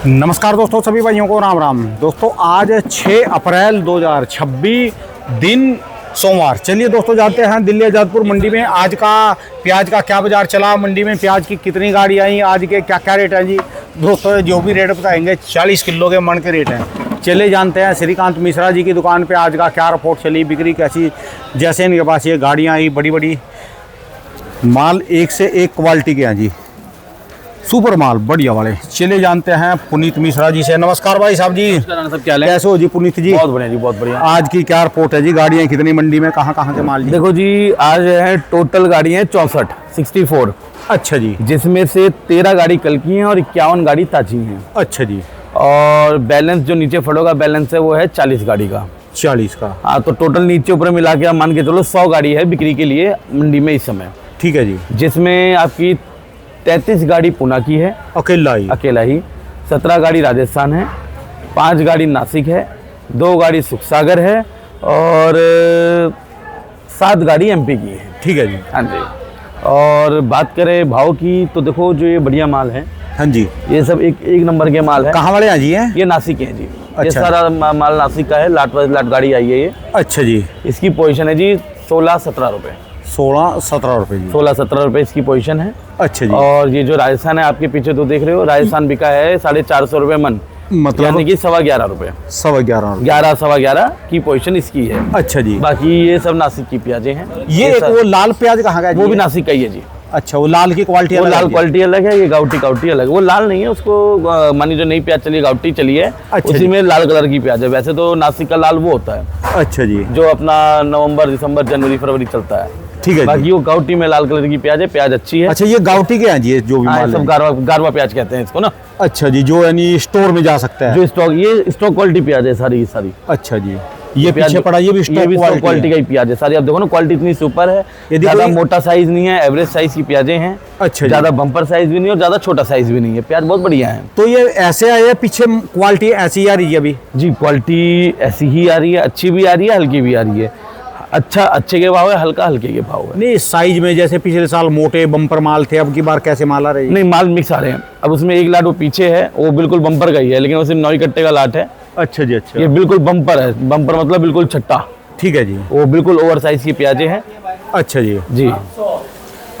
नमस्कार दोस्तों, सभी भाइयों को राम राम। दोस्तों आज 6 अप्रैल 2026 दिन सोमवार। चलिए दोस्तों जाते हैं दिल्ली आज़ादपुर मंडी में। आज का प्याज का क्या बाजार चला, मंडी में प्याज की कितनी गाड़ी आई, आज के क्या क्या रेट हैं जी दोस्तों। जो भी रेट बताएंगे 40 किलो के मन के रेट हैं। चले जानते हैं श्रीकांत मिश्रा जी की दुकान पे आज का क्या रिपोर्ट चली, बिक्री कैसी। जैसे इनके पास ये गाड़ियाँ आई बड़ी बड़ी, माल एक से एक क्वालिटी के हैं जी, सुपर माल बढ़िया वाले। चले जानते हैं पुनीत मिश्रा जी से। नमस्कार भाई साहब जी, सब क्या है? कैसे हो जी पुनीत जी? बहुत बढ़िया जी, बहुत बढ़िया। आज की क्या रिपोर्ट है जी, गाड़ियाँ कितनी मंडी में, कहाँ कहाँ के माल जी? देखो जी, आज है टोटल गाड़ी है 64। अच्छा जी, जिसमें से 13 गाड़ी कल की हैं और 51 गाड़ी ताजी हैं। अच्छा जी। और बैलेंस जो नीचे फड़ों का बैलेंस है वो है 40 गाड़ी का। 40 का? हाँ, तो टोटल नीचे ऊपर मिला के आप मान के चलो 100 गाड़ी है बिक्री के लिए मंडी में इस समय। ठीक है जी। जिसमें आपकी 33 गाड़ी पुणे की है अकेला ही, 17 गाड़ी राजस्थान है, 5 गाड़ी नासिक है, 2 गाड़ी सुखसागर है और 7 गाड़ी एमपी की है। ठीक है जी। हाँ जी। और बात करें भाव की तो देखो, जो ये बढ़िया माल है, हाँ जी, ये सब एक नंबर के माल है। कहाँ वाले हैं जी? हैं ये नासिक है जी। अच्छा। ये सारा माल नासिक का है। लाट गाड़ी आई है ये। अच्छा जी। इसकी पोजीशन है जी 16-17 रुपये। 16-17 रुपये जी। 16-17 रुपये इसकी पोजीशन है। अच्छा जी। और ये जो राजस्थान है आपके पीछे तो देख रहे हो, राजस्थान बिका है 450 रुपये मन, मतलब यानी कि 11.25 रुपये। 11.25 11-11.25 की पोजीशन इसकी है। अच्छा जी। बाकी ये सब नासिक की प्याजे हैं। ये एक वो लाल प्याज कहाँ का है? वो भी नासिक का ही है जी। अच्छा, वो लाल की क्वालिटी वो अलग लाल है? क्वालिटी अलग है, ये गाउटी अलग है। वो लाल नहीं है, उसको मानी जो नई प्याज चली है गाउटी चली है। अच्छा उसी जी। में लाल कलर की प्याज है। वैसे तो नासिक का लाल वो होता है अच्छा जी। जो अपना नवंबर, दिसंबर, जनवरी, फरवरी चलता है। ठीक है बाकी जी। वो गाउटी में लाल कलर की प्याज है, प्याज अच्छी है। अच्छा, ये गाउटी के हैं जी, ये जो भी हाँ, माल सब है? गारवा प्याज कहते हैं इसको ना। अच्छा जी, जो यानी स्टोर में जा सकता है। जो स्टॉक, ये स्टॉक क्वालिटी प्याज है सारी की सारी। अच्छा जी। ये प्याज पीछे पड़ा, ये भी स्टॉक क्वालिटी का ही प्याज है सारी। आप देखो ना, क्वालिटी इतनी सुपर है। यदि ज्यादा कोई- मोटा साइज नहीं है, एवरेज साइज की प्याजें हैं। अच्छा जी। ज्यादा बम्पर साइज भी नहीं और ज्यादा छोटा साइज भी नहीं है। प्याज बहुत बढ़िया है तो ये ऐसे आए, पीछे क्वालिटी ऐसी आ रही है अभी जी। क्वालिटी ऐसी ही आ रही है, अच्छी भी आ रही है, हल्की भी आ रही है। अच्छा अच्छे के भाव है, हल्का हल्के के भाव है। नहीं? साइज में जैसे पिछले साल मोटे बम्पर माल थे, अब की बार कैसे माल आ रही है? नहीं, माल मिक्स आ रहे हैं। अब उसमें एक लाट वो पीछे है, वो बिल्कुल बम्पर का ही है, लेकिन वो सिर्फ 9 कट्टे का लाट है। अच्छा जी। अच्छा, ये बिल्कुल बम्पर है। बम्पर मतलब बिल्कुल छट्टा। ठीक है जी। वो बिल्कुल ओवर साइज की प्याजे हैं अच्छा जी। जी।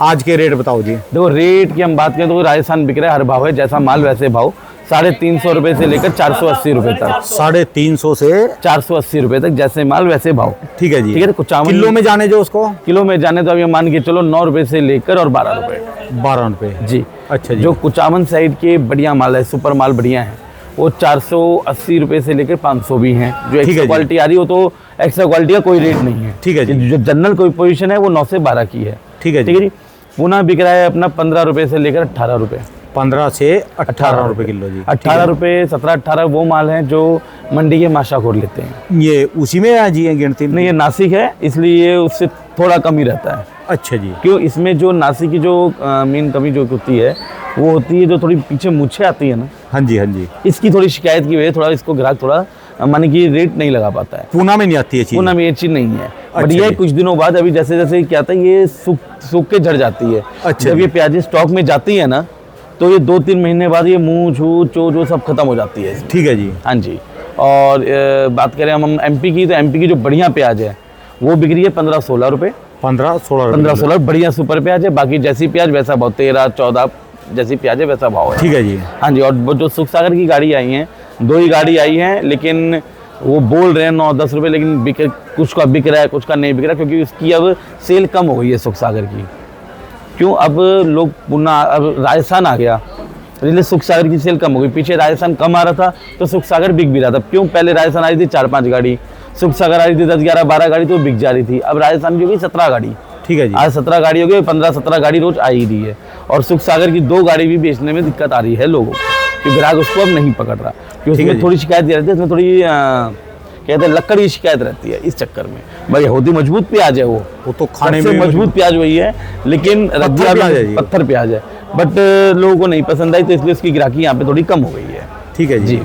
आज के रेट बताओ जी। देखो, रेट की हम बात करें तो राजस्थान बिक रहा है, हर भाव है, जैसा माल वैसे भाव। 350 रुपये से लेकर 480 रुपये तक। 350 से 480 रुपये तक, जैसे माल वैसे भाव। ठीक है जी। ठीक है। कुचामन किलो में जाने जो उसको, किलो में जाने तो अब ये मान के चलो 9 रुपये से लेकर और 12 रुपये। 12 रुपये जी। अच्छा जी। जो कुचामन साइड के बढ़िया माल है, सुपर माल बढ़िया है, वो 480 रुपये से लेकर 500 भी हैं। जो ठीक है एक्स्ट्रा जी। क्वालिटी आ रही हो तो एक्स्ट्रा क्वालिटी का कोई रेट नहीं है। ठीक है जी। जो जनरल कोई पोजीशन है वो 9 से 12 की है। ठीक है ठीक है जी। पुणे बिक रहा है अपना 15 रुपये से लेकर 18 रुपये। 15 से 18 रुपये किलो जी। 18 रुपये, 17-18 वो माल हैं जो मंडी के माशाखोर लेते हैं। ये उसी में आ जी गिनती? नहीं, ये नासिक है, इसलिए उससे थोड़ा कम ही रहता है। अच्छा जी। क्यों? इसमें जो नासिक की जो मेन कमी जो होती है वो होती है जो थोड़ी पीछे मूछें आती है ना। हाँ जी, हाँ जी। इसकी थोड़ी शिकायत की वजह से थोड़ा इसको ग्राहक थोड़ा माने कि रेट नहीं लगा पाता है। पूना में नहीं आती है चीज? पुणे में ये चीज नहीं है। अच्छा बट ये जी। कुछ दिनों बाद अभी जैसे जैसे क्या था, ये सूख के झड़ जाती है। अच्छा जब जी। ये प्याजें स्टॉक में जाती है ना, तो ये 2-3 महीने बाद ये मुँह छू चो सब खत्म हो जाती है। ठीक है जी। हाँ जी। और बात करें हम एमपी की, तो एमपी की जो बढ़िया प्याज है वो बिक रही है 15-16 रुपये। 15-16 रुपये? 15-16 बढ़िया सुपर प्याज है। बाकी जैसी प्याज वैसा भाव, 13-14 जैसी प्याज है वैसा भाव है। ठीक है जी। हाँ जी। और वो जो सुखसागर की गाड़ी आई हैं, 2 ही गाड़ी आई हैं, लेकिन वो बोल रहे हैं 9-10 रुपये, लेकिन कुछ का बिक रहा है, कुछ का नहीं बिक रहा, क्योंकि उसकी अब सेल कम हो गई है सुखसागर की। क्यों? अब लोग पुणे, अब राजस्थान आ गया, इसलिए सुखसागर की सेल कम हो गई। पीछे राजस्थान कम आ रहा था तो सुखसागर बिक भी रहा था। क्यों? पहले राजस्थान आई थी 4-5 गाड़ी, सुखसागर आ रही थी 10-11-12 गाड़ी, तो बिक जा रही थी। अब राजस्थान की हो गई 17 गाड़ी। ठीक है जी। आज 17 गाड़ी हो गई, 15-17 गाड़ी रोज आ ही रही है। और सुखसागर की 2 गाड़ी भी बेचने में दिक्कत आ रही है लोगों को, कि ग्राहक उसको अब नहीं पकड़ रहा। क्योंकि उसमें थोड़ी शिकायत रहती है, उसमें थोड़ी कहते हैं लक्कड़ की शिकायत रहती है। इस चक्कर में भाई होती मजबूत प्याज है, वो तो खाने सबसे में मजबूत प्याज वही है, लेकिन पत्थर प्याज है। बट लोगों को नहीं पसंद आई, तो इसलिए उसकी ग्राहकी यहाँ पे थोड़ी कम हो गई है। ठीक है जी।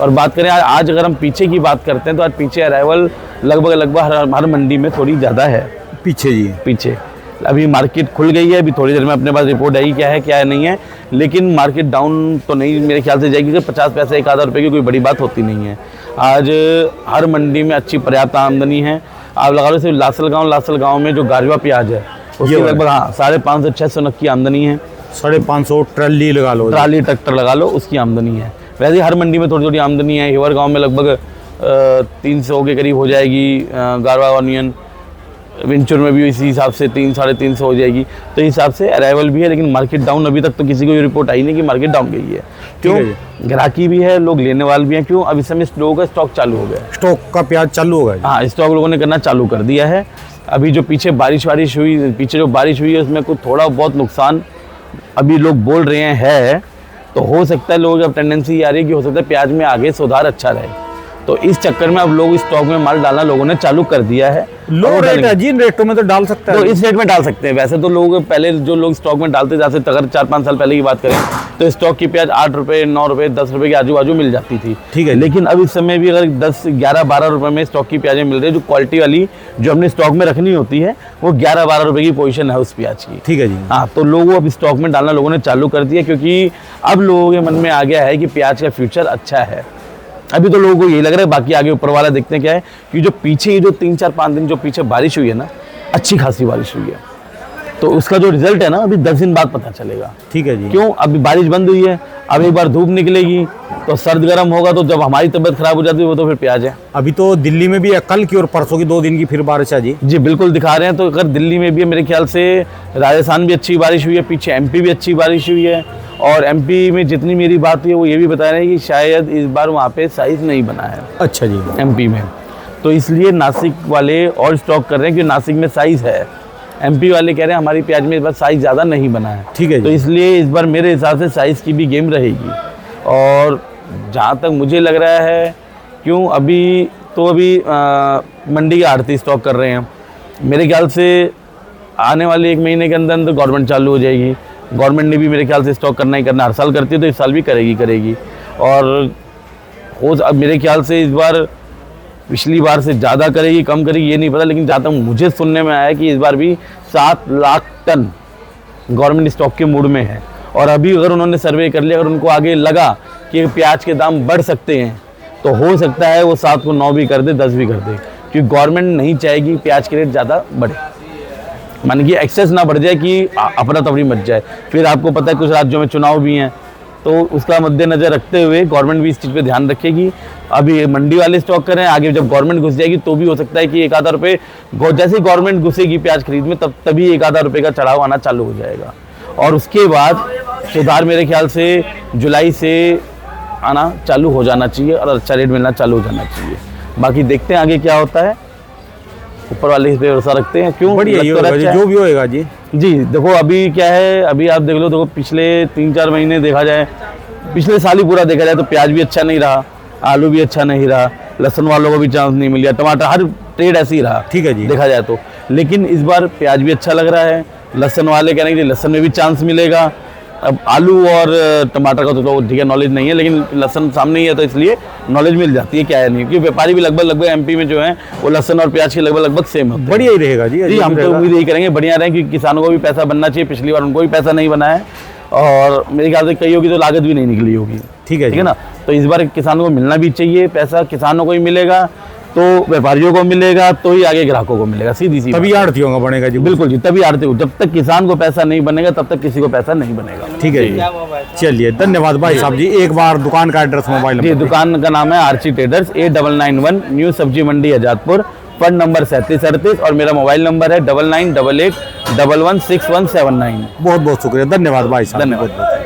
और बात करें आज अगर हम पीछे की बात करते हैं, तो आज पीछे अराइवल लगभग हर मंडी में थोड़ी ज़्यादा है। पीछे जी? पीछे अभी मार्केट खुल गई है, अभी थोड़ी देर में अपने पास रिपोर्ट आई क्या है नहीं है, लेकिन मार्केट डाउन तो नहीं मेरे ख्याल से जाएगी, क्योंकि 50 पैसे 1 आधा रुपये की कोई बड़ी बात होती नहीं है। आज हर मंडी में अच्छी पर्याप्त आमदनी है। आप लगा लो सिर्फ लासल गाँव में जो गारवा प्याज है उसकी लगभग 550 से 600 नग की आमदनी है। 550 ट्राली लगा लो, ट्राली ट्रैक्टर लगा लो, उसकी आमदनी है। वैसे ही हर मंडी में थोड़ी थोड़ी आमदनी है। हिवर गांव में लगभग 300 के करीब हो जाएगी गारवा ऑनियन, विंचुर में भी इसी हिसाब से 300-350 हो जाएगी। तो इस हिसाब से अराइवल भी है, लेकिन मार्केट डाउन अभी तक तो किसी को ये रिपोर्ट आई नहीं कि मार्केट डाउन गई है। क्यों? ग्राहकी भी है, लोग लेने वाले भी हैं। क्यों? अब इस समय लोगों का स्टॉक चालू हो गया, स्टॉक का प्याज चालू हो गया। हाँ, स्टॉक लोगों ने करना चालू कर दिया है। अभी जो पीछे बारिश हुई, जो बारिश हुई है उसमें कुछ थोड़ा बहुत नुकसान अभी लोग बोल रहे हैं, तो हो सकता है लोगों की टेंडेंसी आ रही है कि हो सकता है प्याज में आगे सुधार अच्छा रहे। तो इस चक्कर में अब लोग स्टॉक में माल डालना लोगों ने चालू कर दिया है। लो रेट है, जिन रेटों में तो डाल सकते हैं, तो इस रेट में डाल सकते हैं। वैसे तो लोग पहले जो लोग स्टॉक में डालते जाते थे, अगर 4-5 साल पहले की बात करें तो स्टॉक की प्याज 8 रुपये, 9 रुपये, 10 रुपये के आजू बाजू मिल जाती थी। ठीक है। लेकिन अब इस समय भी अगर 10, 11, 12 रुपये में स्टॉक की प्याजें मिल रही है, जो क्वालिटी वाली जो हमने स्टॉक में रखनी होती है वो 11-12 रुपये की पोजीशन है उस प्याज की। ठीक है जी। हाँ, तो लोगों अब स्टॉक में डालना लोगों ने चालू कर दिया, क्योंकि अब लोगों के मन में आ गया है कि प्याज का फ्यूचर अच्छा है। अभी तो लोगों को यही लग रहा है, बाकी आगे ऊपर वाला देखते हैं क्या है, कि जो पीछे ये जो 3-4-5 दिन जो पीछे बारिश हुई है ना, अच्छी खासी बारिश हुई है, तो उसका जो रिजल्ट है ना अभी 10 दिन बाद पता चलेगा। ठीक है जी। क्यों? अभी बारिश बंद हुई है, अब एक बार धूप निकलेगी तो सर्द गर्म होगा, तो जब हमारी तबीयत खराब हो जाती है वो तो फिर प्याज है। अभी तो दिल्ली में भी कल की और परसों की 2 दिन की फिर बारिश है जी। जी बिल्कुल दिखा रहे हैं। तो अगर दिल्ली में भी है, मेरे ख्याल से राजस्थान भी अच्छी बारिश हुई है, पीछे एमपी भी अच्छी बारिश हुई है, और एमपी में जितनी मेरी बात हुई है वो ये भी बता रहे हैं कि शायद इस बार वहाँ पे साइज़ नहीं बना है। अच्छा जी। एमपी में तो इसलिए नासिक वाले और स्टॉक कर रहे हैं कि नासिक में साइज़ है। एमपी वाले कह रहे हैं हमारी प्याज में इस बार साइज़ ज़्यादा नहीं बना है। ठीक है। तो इसलिए इस बार मेरे हिसाब से साइज़ की भी गेम रहेगी। और जहाँ तक मुझे लग रहा है, क्यों अभी मंडी के आड़ती स्टॉक कर रहे हैं, मेरे ख्याल से आने वाले 1 महीने के अंदर अंदर गवर्नमेंट चालू हो जाएगी। गवर्नमेंट ने भी मेरे ख्याल से स्टॉक करना ही करना, हर साल करती है तो इस साल भी करेगी। और अब मेरे ख्याल से इस बार पिछली बार से ज़्यादा करेगी कम करेगी ये नहीं पता, लेकिन जहाँ तक मुझे सुनने में आया है कि इस बार भी 7 लाख टन गवर्नमेंट स्टॉक के मूड में है। और अभी अगर उन्होंने सर्वे कर लिया, अगर उनको आगे लगा कि प्याज के दाम बढ़ सकते हैं, तो हो सकता है वो 7 को 9 भी कर दे, 10 भी कर दे, क्योंकि गवर्नमेंट नहीं चाहेगी प्याज के रेट ज़्यादा बढ़े, मान कि एक्सेस ना बढ़ जाए कि अपना तफरी मच जाए। फिर आपको पता है कुछ राज्यों में चुनाव भी हैं, तो उसका मद्देनज़र रखते हुए गवर्नमेंट भी इस चीज़ पे ध्यान रखेगी। अभी मंडी वाले स्टॉक करें, आगे जब गवर्नमेंट घुस जाएगी तो भी हो सकता है कि 1 आधा रुपये, जैसे ही गवर्नमेंट घुसेगी प्याज खरीद में तभी 1 आधा रुपये का चढ़ाव आना चालू हो जाएगा। और उसके बाद सुधार मेरे ख्याल से जुलाई से आना चालू हो जाना चाहिए और अच्छा रेट मिलना चालू हो जाना चाहिए। बाकी देखते हैं आगे क्या होता है, ऊपर वाले इस पे भरोसा रखते हैं। क्यों? बढ़िया ही होगा जी, जो भी होएगा जी। जी देखो अभी क्या है, अभी आप देख लो, देखो पिछले 3-4 महीने देखा जाए, पिछले साल ही पूरा देखा जाए तो प्याज भी अच्छा नहीं रहा, आलू भी अच्छा नहीं रहा, लहसुन वालों को भी चांस नहीं मिला, टमाटर, हर ट्रेड ऐसे ही रहा। ठीक है जी। देखा जाए तो, लेकिन इस बार प्याज भी अच्छा लग रहा है। लहसुन वाले कह रहे हैं कि लहसुन में भी चांस मिलेगा। अब आलू और टमाटर का तो ठीक है नॉलेज नहीं है, लेकिन लहसुन सामने ही है तो इसलिए नॉलेज मिल जाती है क्या है नहीं, क्योंकि व्यापारी भी लगभग एमपी में जो है वो लहसुन और प्याज के लगभग सेम होते हैं। बढ़िया ही रहेगा जी। हम तो उम्मीद यही करेंगे बढ़िया रहे, क्योंकि किसानों को भी पैसा बनना चाहिए। पिछली बार उनको भी पैसा नहीं बना है, और मेरे ख्याल से कईयों की तो लागत भी नहीं निकली होगी। ठीक है ना, तो इस बार किसानों को मिलना भी चाहिए पैसा, किसानों को ही मिलेगा तो व्यापारियों को मिलेगा, तो ही आगे ग्राहकों को मिलेगा, सीधी सी तभी आड़तियों का बनेगा जी। बिल्कुल जी, तभी आड़ती हो। जब तक किसान को पैसा नहीं बनेगा तब तक किसी को पैसा नहीं बनेगा। ठीक है जी, चलिए धन्यवाद भाई साहब जी। एक बार दुकान का एड्रेस, मोबाइल जी, दुकान का नाम है आरसी ट्रेडर्स, 8991 न्यू सब्जी मंडी आजादपुर, फंड नंबर 3738, और मेरा मोबाइल नंबर है 9988 116179। बहुत बहुत शुक्रिया, धन्यवाद भाई साहब। धन्यवाद।